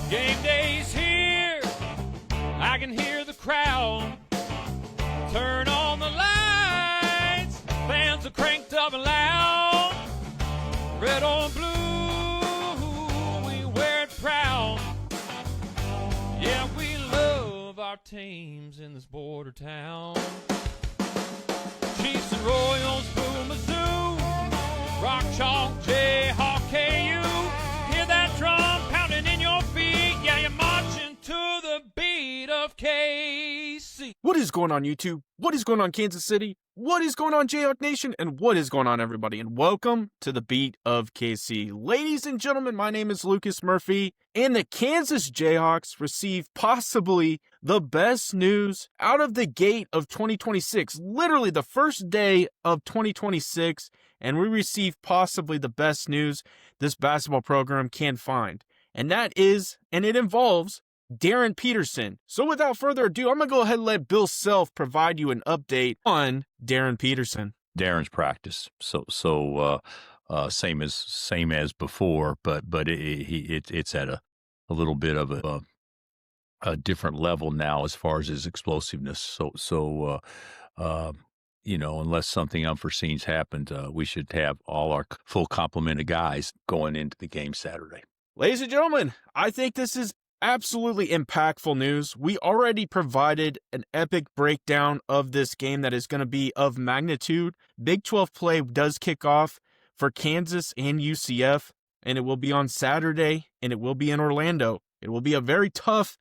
Game day's here, I can hear the crowd. Turn on the lights, fans are cranked up and loud. Red or blue, we wear it proud. Yeah, we love our teams in this border town. Chiefs and Royals, Boo Mizzou, Rock Chalk, Jayhawk, KU. Hear that drum pounding in your feet. Yeah, you're marching to the beat of KC. What is going on, YouTube? What is going on, Kansas City? What is going on, Jayhawk Nation? And what is going on, everybody? And welcome to the Beat of KC. Ladies and gentlemen, my name is Lucas Murphy, and the Kansas Jayhawks received possibly the best news out of the gate of 2026. Literally the first day of 2026, and we received possibly the best news this basketball program can find. And that is, and it involves, Darryn Peterson. So without further ado, I'm going to go ahead and let Bill Self provide you an update on Darryn Peterson. Darren's practice, so same as before, but it's at a little bit of a different level now as far as his explosiveness. So unless something unforeseen's happened, we should have all our full complement of guys going into the game Saturday. Ladies and gentlemen, I think this is absolutely impactful news. We already provided an epic breakdown of this game that is going to be of magnitude. Big 12 play does kick off for Kansas and UCF, and it will be on Saturday, and it will be in Orlando. It will be a very tough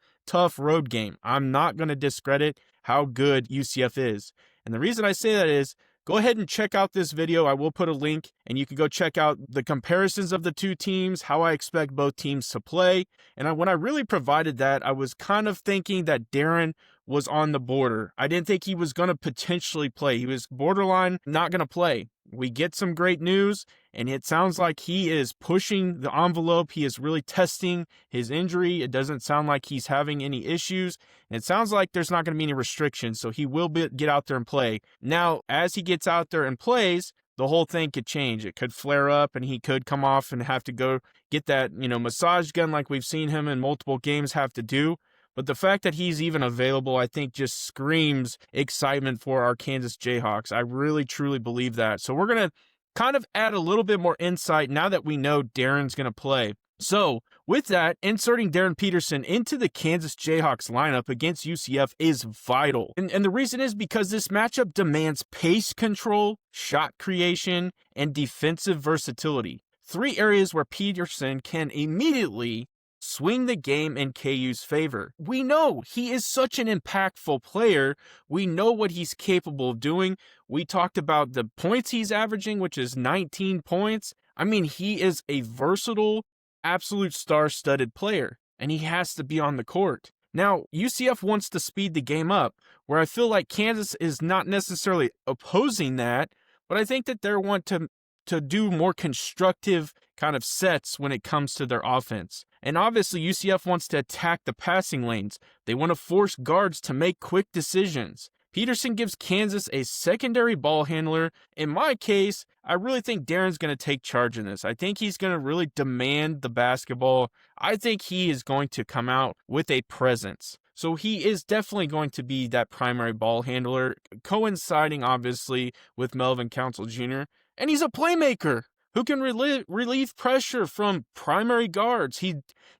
road game. I'm not going to discredit how good UCF is. And the reason I say that is, go ahead and check out this video. I will put a link, and you can go check out the comparisons of the two teams, how I expect both teams to play. And when I really provided that, I was kind of thinking that Darren was on the border. I didn't think he was going to potentially play. He was borderline not going to play. We get some great news, and it sounds like he is pushing the envelope. He is really testing his injury. It doesn't sound like he's having any issues, and it sounds like there's not going to be any restrictions, so he will get out there and play. Now, as he gets out there and plays, the whole thing could change. It could flare up, and he could come off and have to go get that, massage gun like we've seen him in multiple games have to do. But the fact that he's even available, I think, just screams excitement for our Kansas Jayhawks. I really, truly believe that. So we're going to kind of add a little bit more insight now that we know Darren's going to play. So with that, inserting Darryn Peterson into the Kansas Jayhawks lineup against UCF is vital. And the reason is because this matchup demands pace control, shot creation, and defensive versatility. Three areas where Peterson can immediately swing the game in KU's favor. We know he is such an impactful player. We know what he's capable of doing. We talked about the points he's averaging, which is 19 points. I mean, he is a versatile, absolute star-studded player, and he has to be on the court. Now, UCF wants to speed the game up, where I feel like Kansas is not necessarily opposing that, but I think that they want to do more constructive kind of sets when it comes to their offense. And obviously, UCF wants to attack the passing lanes. They want to force guards to make quick decisions. Peterson gives Kansas a secondary ball handler. In my case, I really think Darren's going to take charge in this. I think he's going to really demand the basketball. I think he is going to come out with a presence. So he is definitely going to be that primary ball handler, coinciding obviously with Melvin Council Jr., and he's a playmaker who can relieve pressure from primary guards.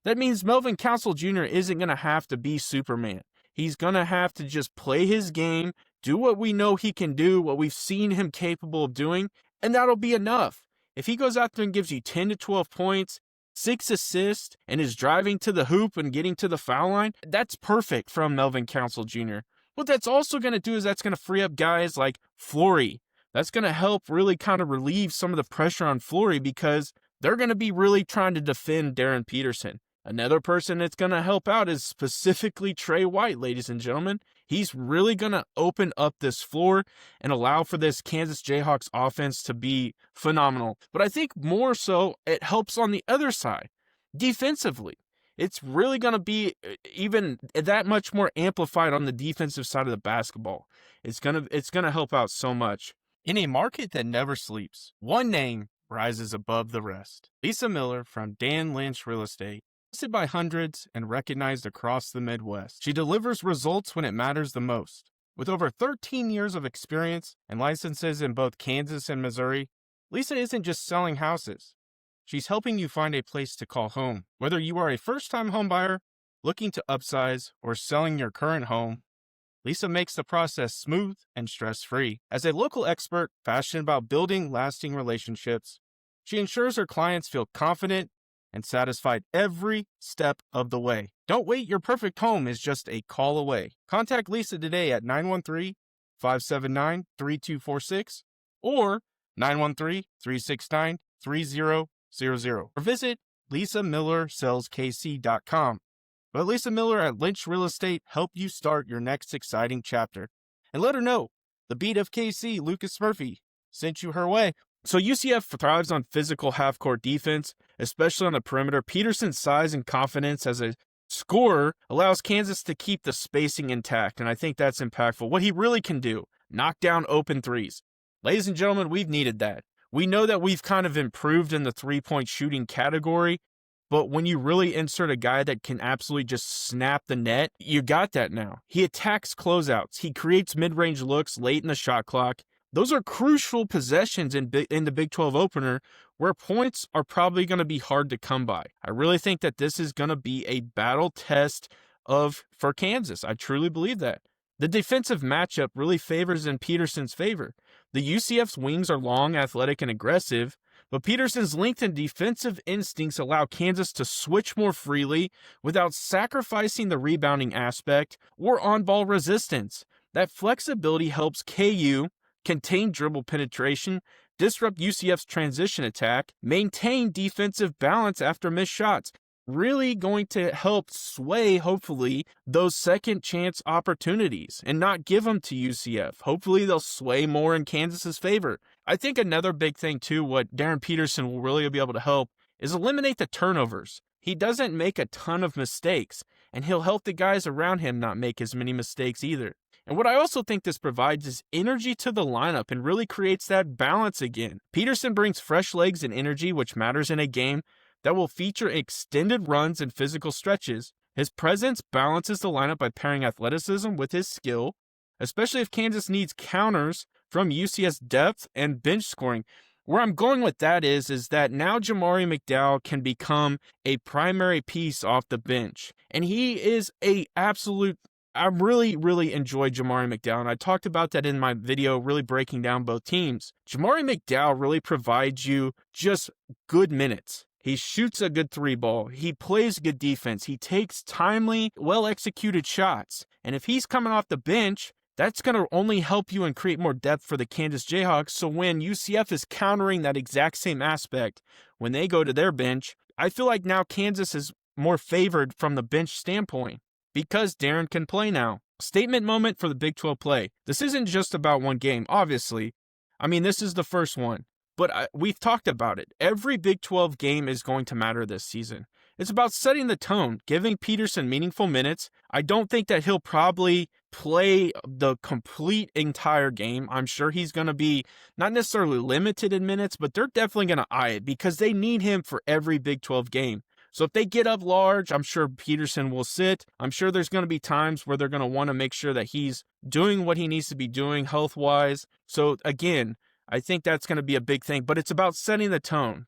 That means Melvin Council Jr. isn't going to have to be Superman. He's going to have to just play his game, do what we know he can do, what we've seen him capable of doing, and that'll be enough. If he goes out there and gives you 10 to 12 points, 6 assists, and is driving to the hoop and getting to the foul line, that's perfect from Melvin Council Jr. What that's also going to do is that's going to free up guys like Flory. That's going to help really kind of relieve some of the pressure on Flory because they're going to be really trying to defend Darryn Peterson. Another person that's going to help out is specifically Trey White, ladies and gentlemen. He's really going to open up this floor and allow for this Kansas Jayhawks offense to be phenomenal. But I think more so it helps on the other side, defensively. It's really going to be even that much more amplified on the defensive side of the basketball. It's going to help out so much. In a market that never sleeps, one name rises above the rest. Lisa Miller from Dan Lynch Real Estate Trusted by hundreds and recognized across the Midwest. She delivers results when it matters the most. With over 13 years of experience and licenses in both Kansas and Missouri, Lisa isn't just selling houses. She's helping you find a place to call home. Whether you are a first-time home buyer, looking to upsize, or selling your current home, Lisa makes the process smooth and stress-free. As a local expert passionate about building lasting relationships, she ensures her clients feel confident and satisfied every step of the way. Don't wait, your perfect home is just a call away. Contact Lisa today at 913-579-3246 or 913-369-3000 or visit lisamillersaleskc.com. Let Lisa Miller at Lynch Real Estate help you start your next exciting chapter. And let her know the beat of KC, Lucas Murphy, sent you her way. So UCF thrives on physical half-court defense, especially on the perimeter. Peterson's size and confidence as a scorer allows Kansas to keep the spacing intact, and I think that's impactful. What he really can do, knock down open threes. Ladies and gentlemen, we've needed that. We know that we've kind of improved in the three-point shooting category, but when you really insert a guy that can absolutely just snap the net, you got that now. He attacks closeouts. He creates mid-range looks late in the shot clock. Those are crucial possessions in the Big 12 opener where points are probably going to be hard to come by. I really think that this is going to be a battle test for Kansas. I truly believe that. The defensive matchup really favors in Peterson's favor. The UCF's wings are long, athletic, and aggressive, but Peterson's length and defensive instincts allow Kansas to switch more freely without sacrificing the rebounding aspect or on-ball resistance. That flexibility helps KU contain dribble penetration, disrupt UCF's transition attack, maintain defensive balance after missed shots. Really going to help sway, hopefully, those second chance opportunities and not give them to UCF. Hopefully, they'll sway more in Kansas's favor. I think another big thing, too, what Darren Peterson will really be able to help is eliminate the turnovers. He doesn't make a ton of mistakes, and he'll help the guys around him not make as many mistakes either. And what I also think this provides is energy to the lineup and really creates that balance again. Peterson brings fresh legs and energy, which matters in a game that will feature extended runs and physical stretches. His presence balances the lineup by pairing athleticism with his skill, especially if Kansas needs counters from UCF's depth and bench scoring. Where I'm going with that is that now Jamari McDowell can become a primary piece off the bench. And he is a absolute, I really enjoy Jamari McDowell, and I talked about that in my video, really breaking down both teams. Jamari McDowell really provides you just good minutes. He shoots a good three ball. He plays good defense. He takes timely, well-executed shots. And if he's coming off the bench, that's going to only help you and create more depth for the Kansas Jayhawks. So when UCF is countering that exact same aspect, when they go to their bench, I feel like now Kansas is more favored from the bench standpoint because Darren can play now. Statement moment for the Big 12 play. This isn't just about one game, obviously. I mean, this is the first one. But we've talked about it. Every Big 12 game is going to matter this season. It's about setting the tone, giving Peterson meaningful minutes. I don't think that he'll probably play the complete entire game. I'm sure he's going to be not necessarily limited in minutes, but they're definitely going to eye it because they need him for every Big 12 game. So if they get up large, I'm sure Peterson will sit. I'm sure there's going to be times where they're going to want to make sure that he's doing what he needs to be doing health-wise. So again, I think that's going to be a big thing, but it's about setting the tone,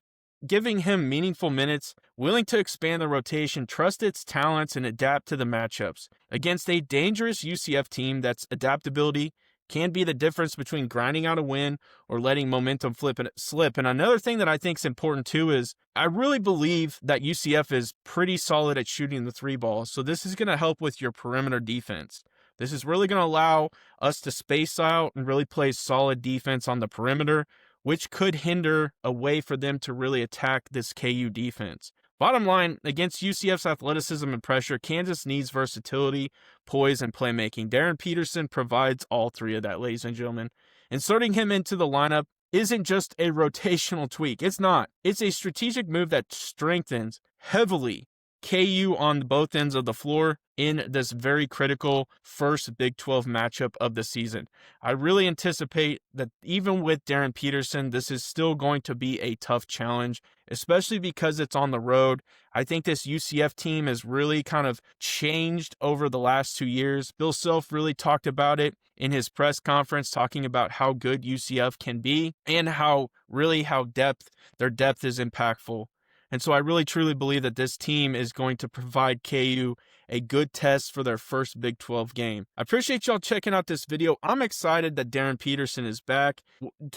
giving him meaningful minutes, willing to expand the rotation, trust its talents, and adapt to the matchups. Against a dangerous UCF team, that's adaptability can be the difference between grinding out a win or letting momentum slip. And another thing that I think is important too is I really believe that UCF is pretty solid at shooting the three ball, so this is going to help with your perimeter defense. This is really going to allow us to space out and really play solid defense on the perimeter, which could hinder a way for them to really attack this KU defense. Bottom line, against UCF's athleticism and pressure, Kansas needs versatility, poise, and playmaking. Darren Peterson provides all three of that, ladies and gentlemen. Inserting him into the lineup isn't just a rotational tweak. It's not. It's a strategic move that strengthens heavily KU on both ends of the floor in this very critical first Big 12 matchup of the season. I really anticipate that even with Darryn Peterson, this is still going to be a tough challenge, especially because it's on the road. I think this UCF team has really kind of changed over the last 2 years. Bill Self really talked about it in his press conference, talking about how good UCF can be and how their depth is impactful. And so I really truly believe that this team is going to provide KU a good test for their first Big 12 game. I appreciate y'all checking out this video. I'm excited that Darryn Peterson is back,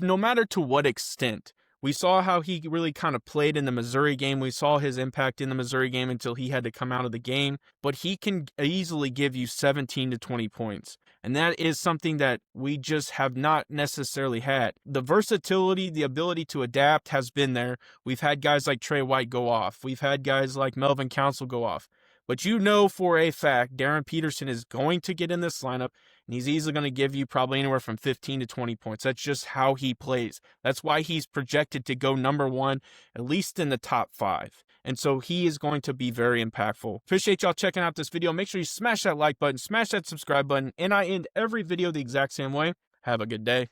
no matter to what extent. We saw how he really kind of played in the Missouri game. We saw his impact in the Missouri game until he had to come out of the game. But he can easily give you 17 to 20 points. And that is something that we just have not necessarily had. The versatility, the ability to adapt has been there. We've had guys like Trey White go off. We've had guys like Melvin Council go off. But you know for a fact, Darryn Peterson is going to get in this lineup, and he's easily going to give you probably anywhere from 15 to 20 points. That's just how he plays. That's why he's projected to go number 1, at least in the top 5. And so he is going to be very impactful. Appreciate y'all checking out this video. Make sure you smash that like button, smash that subscribe button, and I end every video the exact same way. Have a good day.